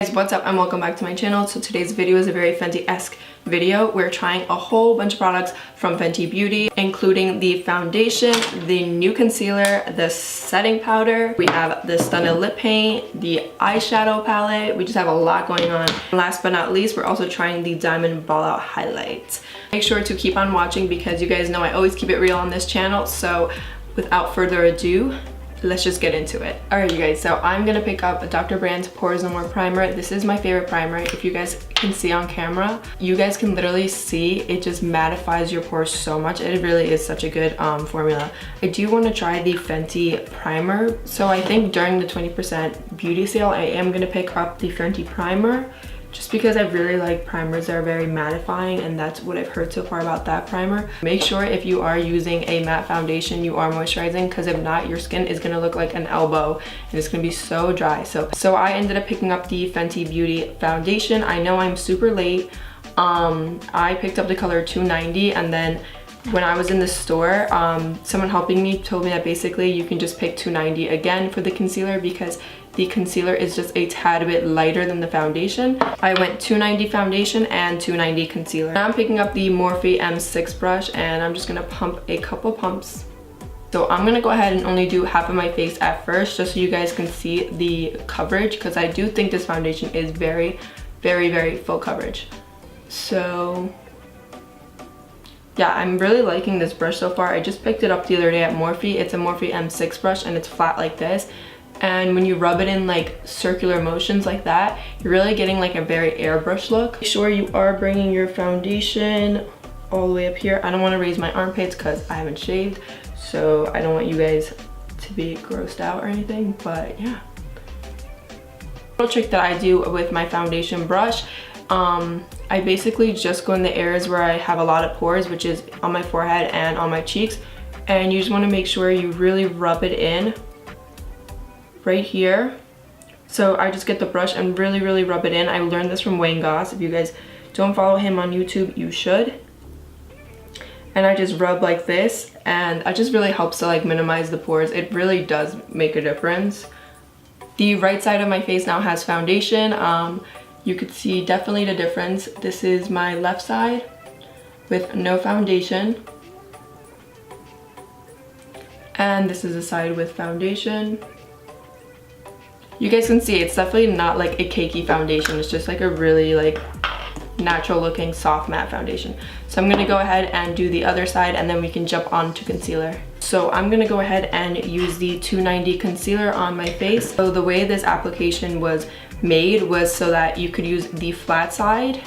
Guys, what's up and welcome back to my channel. So today's video is a very Fenty-esque video. We're trying a whole bunch of products from Fenty Beauty, including the foundation, the new concealer, the setting powder. We have the Stunna lip paint, the eyeshadow palette. We just have a lot going on. Last but not least, we're also trying the diamond ball out highlights. Make sure to keep on watching because you guys know I always keep it real on this channel. So without further ado, let's just get into it. Alright you guys, so I'm gonna pick up a Dr. Brand's Pores No More primer. This is my favorite primer. If you guys can see on camera, you guys can literally see it just mattifies your pores so much. It really is such a good formula. I do want to try the Fenty primer, so I think during the 20% beauty sale I am gonna pick up the Fenty primer, just because I really like primers that are very mattifying, and that's what I've heard so far about that primer. Make sure if you are using a matte foundation, you are moisturizing, because if not, your skin is gonna look like an elbow and it's gonna be so dry. So I ended up picking up the Fenty Beauty foundation. I know I'm super late. I picked up the color 290, and then when I was in the store, someone helping me told me that basically you can just pick 290 again for the concealer, because the concealer is just a tad bit lighter than the foundation. I went 290 foundation and 290 concealer. Now I'm picking up the Morphe M6 brush, and I'm just gonna pump a couple pumps. So I'm gonna go ahead and only do half of my face at first, just so you guys can see the coverage, because I do think this foundation is very, very, very full coverage. So yeah, I'm really liking this brush so far. I just picked it up the other day at Morphe. It's a Morphe M6 brush, and it's flat like this. And when you rub it in like circular motions like that, you're really getting like a very airbrush look. Make sure you are bringing your foundation all the way up here. I don't want to raise my armpits because I haven't shaved, so I don't want you guys to be grossed out or anything, but yeah. Little trick that I do with my foundation brush, I basically just go in the areas where I have a lot of pores, which is on my forehead and on my cheeks, and you just want to make sure you really rub it in right here. So I just get the brush and really rub it in. I learned this from Wayne Goss. If you guys don't follow him on YouTube, you should. And I just rub like this, and it just really helps to like minimize the pores. It really does make a difference. The right side of my face now has foundation. You could see definitely the difference. This is my left side with no foundation, and this is the side with foundation. You guys can see it's definitely not like a cakey foundation. It's just like a really like natural looking soft matte foundation. So I'm gonna go ahead and do the other side, and then we can jump on to concealer. So I'm gonna go ahead and use the 290 concealer on my face. So the way this application was made was so that you could use the flat side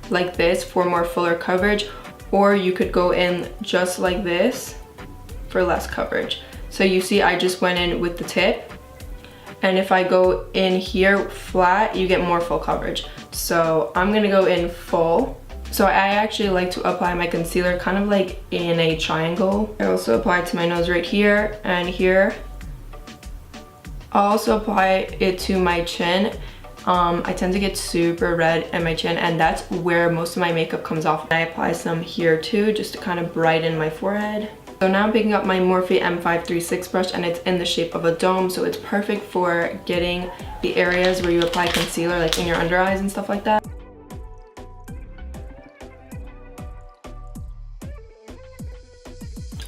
like this for more fuller coverage, or you could go in just like this for less coverage. So you see I just went in with the tip, and if I go in here flat, you get more full coverage. So I'm gonna go in full. So I actually like to apply my concealer kind of like in a triangle. I also apply it to my nose right here and here. I'll also apply it to my chin. I tend to get super red in my chin, and that's where most of my makeup comes off. I apply some here too, just to kind of brighten my forehead. So now I'm picking up my Morphe M536 brush, and it's in the shape of a dome, so it's perfect for getting the areas where you apply concealer, like in your under eyes and stuff like that.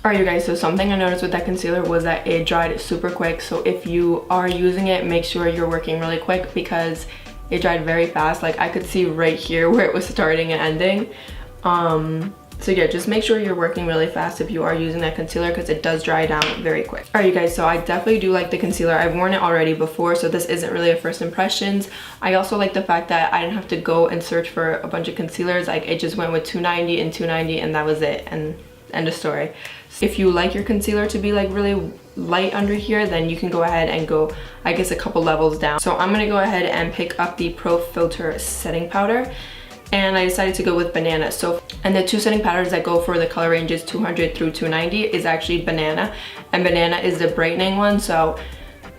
Alright you guys, so something I noticed with that concealer was that it dried super quick. So if you are using it, make sure you're working really quick, because it dried very fast. Like I could see right here where it was starting and ending. So yeah, just make sure you're working really fast if you are using that concealer, because it does dry down very quick. Alright you guys, so I definitely do like the concealer. I've worn it already before, so this isn't really a first impressions. I also like the fact that I didn't have to go and search for a bunch of concealers. Like it just went with 290 and 290, and that was it, and end of story. If you like your concealer to be like really light under here, then you can go ahead and go, I guess, a couple levels down. So I'm gonna go ahead and pick up the Pro Filt'r setting powder, and I decided to go with Banana. So, and the two setting powders that go for the color ranges 200 through 290 is actually Banana, and Banana is the brightening one. So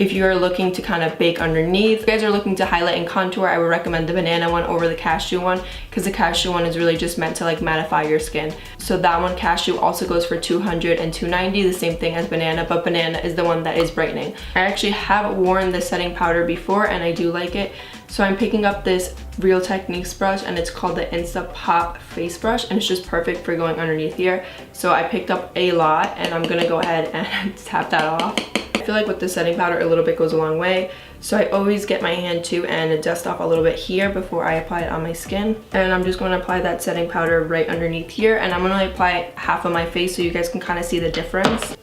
if you're looking to kind of bake underneath, if you guys are looking to highlight and contour, I would recommend the Banana one over the Cashew one, because the Cashew one is really just meant to like mattify your skin. So that one, Cashew, also goes for 200 and 290, the same thing as Banana, but Banana is the one that is brightening. I actually have worn the setting powder before, and I do like it. So I'm picking up this Real Techniques brush, and it's called the Insta Pop Face Brush, and it's just perfect for going underneath here. So I picked up a lot, and I'm gonna go ahead and tap that off. I feel like with the setting powder, a little bit goes a long way. So I always get my hand too and dust off a little bit here before I apply it on my skin. And I'm just going to apply that setting powder right underneath here. And I'm going to apply half of my face so you guys can kind of see the difference.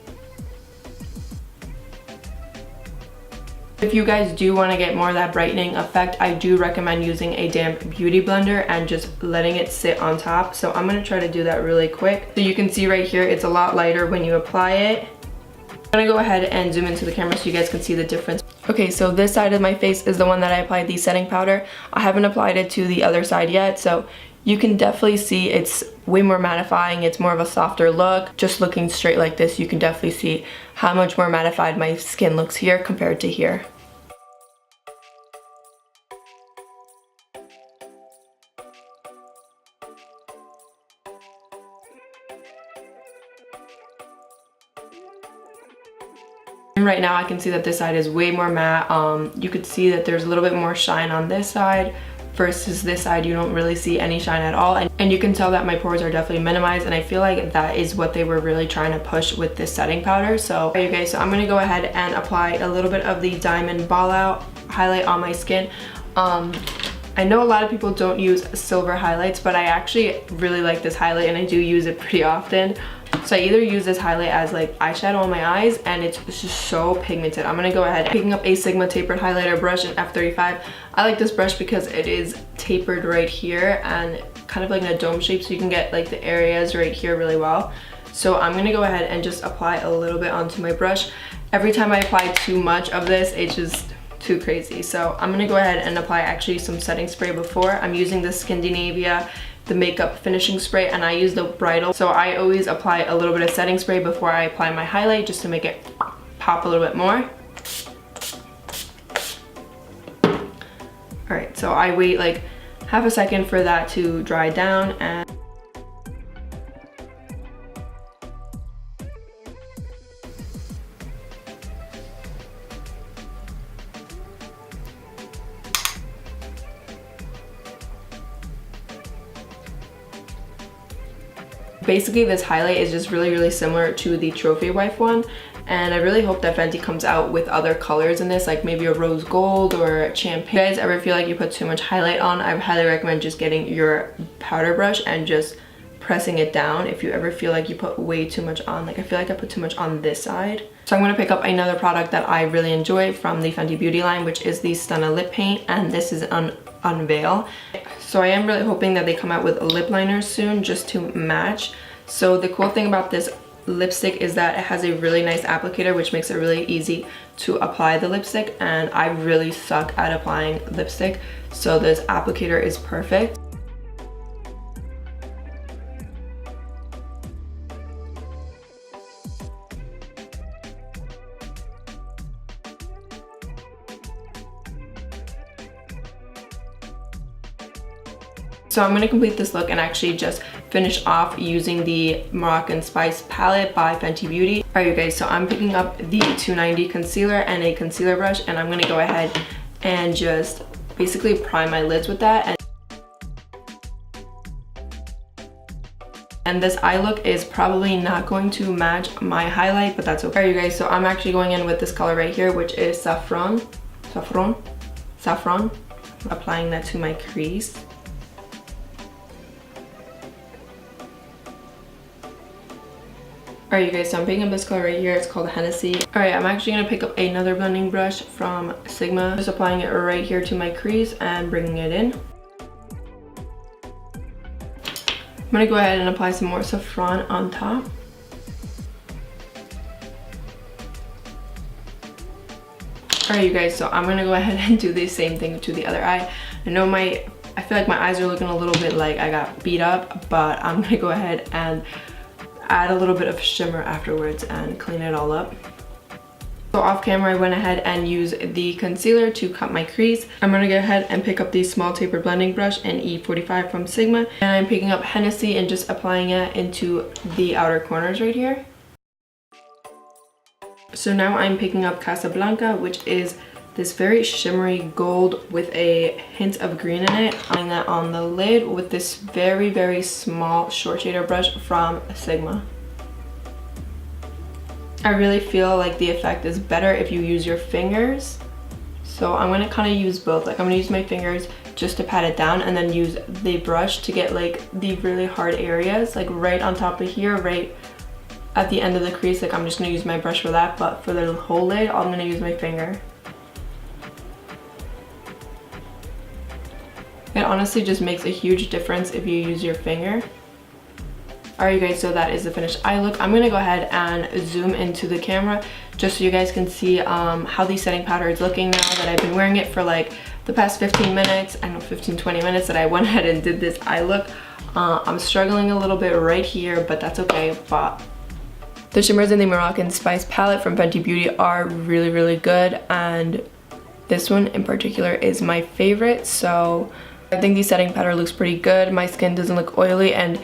If you guys do want to get more of that brightening effect, I do recommend using a damp beauty blender and just letting it sit on top. So I'm going to try to do that really quick. So you can see right here, it's a lot lighter when you apply it. I'm gonna go ahead and zoom into the camera so you guys can see the difference. Okay, so this side of my face is the one that I applied the setting powder. I haven't applied it to the other side yet, so you can definitely see it's way more mattifying. It's more of a softer look. Just looking straight like this, you can definitely see how much more mattified my skin looks here compared to here. And right now I can see that this side is way more matte. You could see that there's a little bit more shine on this side versus this side. You don't really see any shine at all. And you can tell that my pores are definitely minimized, and I feel like that is what they were really trying to push with this setting powder. So okay guys, so I'm gonna go ahead and apply a little bit of the Diamond Ball Out highlight on my skin. I know a lot of people don't use silver highlights, but I actually really like this highlight and I do use it pretty often. So I either use this highlight as like eyeshadow on my eyes, and it's just so pigmented. I'm gonna go ahead picking up a Sigma tapered highlighter brush in F35. I like this brush because it is tapered right here and kind of like in a dome shape, so you can get like the areas right here really well. So I'm gonna go ahead and just apply a little bit onto my brush. Every time I apply too much of this, it's just too crazy. So I'm gonna go ahead and apply actually some setting spray before. I'm using the Scandinavia, the makeup finishing spray, and I use the bridal. So I always apply a little bit of setting spray before I apply my highlight, just to make it pop a little bit more. All right, so I wait like half a second for that to dry down, and basically this highlight is just really similar to the Trophy Wife one, and I really hope that Fenty comes out with other colors in this, like maybe a rose gold or champagne. If you guys ever feel like you put too much highlight on, I highly recommend just getting your powder brush and just pressing it down if you ever feel like you put way too much on. Like I feel like I put too much on this side. So I'm going to pick up another product that I really enjoy from the Fenty Beauty line, which is the Stunna lip paint, and this is an Unveil. So I am really hoping that they come out with lip liners soon just to match. So the cool thing about this lipstick is that it has a really nice applicator, which makes it really easy to apply the lipstick, and I really suck at applying lipstick, so this applicator is perfect. So I'm going to complete this look and actually just finish off using the Moroccan Spice palette by Fenty Beauty. Alright you guys, so I'm picking up the 290 concealer and a concealer brush, and I'm going to go ahead and just basically prime my lids with that. And this eye look is probably not going to match my highlight, but that's okay. Alright you guys, so I'm actually going in with this color right here, which is Saffron. Applying that to my crease. Alright you guys, so I'm picking up this color right here. It's called Hennessy. Alright, I'm actually going to pick up another blending brush from Sigma. Just applying it right here to my crease and bringing it in. I'm going to go ahead and apply some more Saffron on top. Alright you guys, so I'm going to go ahead and do the same thing to the other eye. I know I feel like my eyes are looking a little bit like I got beat up, but I'm going to go ahead and add a little bit of shimmer afterwards and clean it all up. So off camera, I went ahead and used the concealer to cut my crease. I'm going to go ahead and pick up the small tapered blending brush in E45 from Sigma, and I'm picking up Hennessy and just applying it into the outer corners right here. So now I'm picking up Casablanca, which is this very shimmery gold with a hint of green in it. Applying that on the lid with this very, very small short shader brush from Sigma. I really feel like the effect is better if you use your fingers. So I'm going to kind of use both. Like I'm going to use my fingers just to pat it down and then use the brush to get like the really hard areas, like right on top of here, right at the end of the crease. Like I'm just going to use my brush for that, but for the whole lid, I'm going to use my finger. It honestly just makes a huge difference if you use your finger. Alright guys, so that is the finished eye look. I'm going to go ahead and zoom into the camera just so you guys can see how the setting powder is looking now that I've been wearing it for like the past 15 minutes. I know 15-20 minutes that I went ahead and did this eye look. I'm struggling a little bit right here, but that's okay. But the shimmers in the Moroccan Spice palette from Fenty Beauty are really, really good, and this one in particular is my favorite. So I think the setting powder looks pretty good. My skin doesn't look oily, and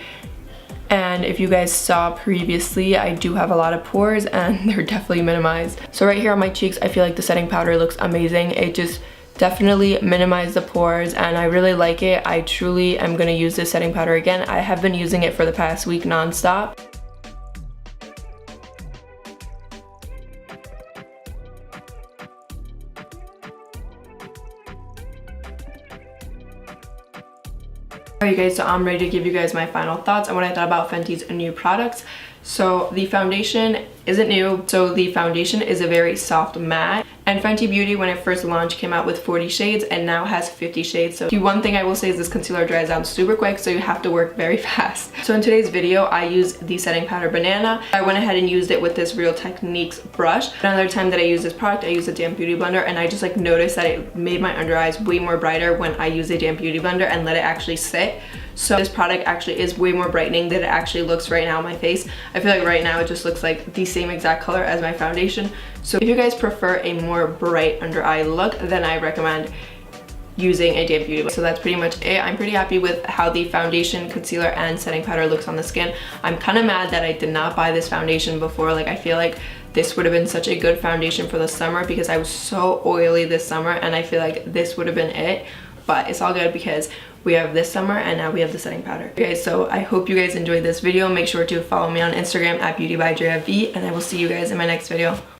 if you guys saw previously, I do have a lot of pores and they're definitely minimized. So right here on my cheeks, I feel like the setting powder looks amazing. It just definitely minimized the pores and I really like it. I truly am going to use this setting powder again. I have been using it for the past week non-stop. Alright guys, so I'm ready to give you guys my final thoughts on what I thought about Fenty's new products. So the foundation isn't new, so the foundation is a very soft matte, and Fenty Beauty when it first launched came out with 40 shades and now has 50 shades. So the one thing I will say is this concealer dries down super quick, so you have to work very fast. So in today's video I used the setting powder Banana. I went ahead and used it with this Real Techniques brush. Another time that I used this product, I used a damp beauty blender, and I just like noticed that it made my under eyes way more brighter when I used a damp beauty blender and let it actually sit. So this product actually is way more brightening than it actually looks right now on my face. I feel like right now it just looks like the same exact color as my foundation. So if you guys prefer a more bright under eye look, then I recommend using a damp beauty blender. So that's pretty much it. I'm pretty happy with how the foundation, concealer, and setting powder looks on the skin. I'm kind of mad that I did not buy this foundation before. Like I feel like this would have been such a good foundation for the summer because I was so oily this summer and I feel like this would have been it. But it's all good because we have this summer and now we have the setting powder. Okay, so I hope you guys enjoyed this video. Make sure to follow me on Instagram at beautybydreav, and I will see you guys in my next video.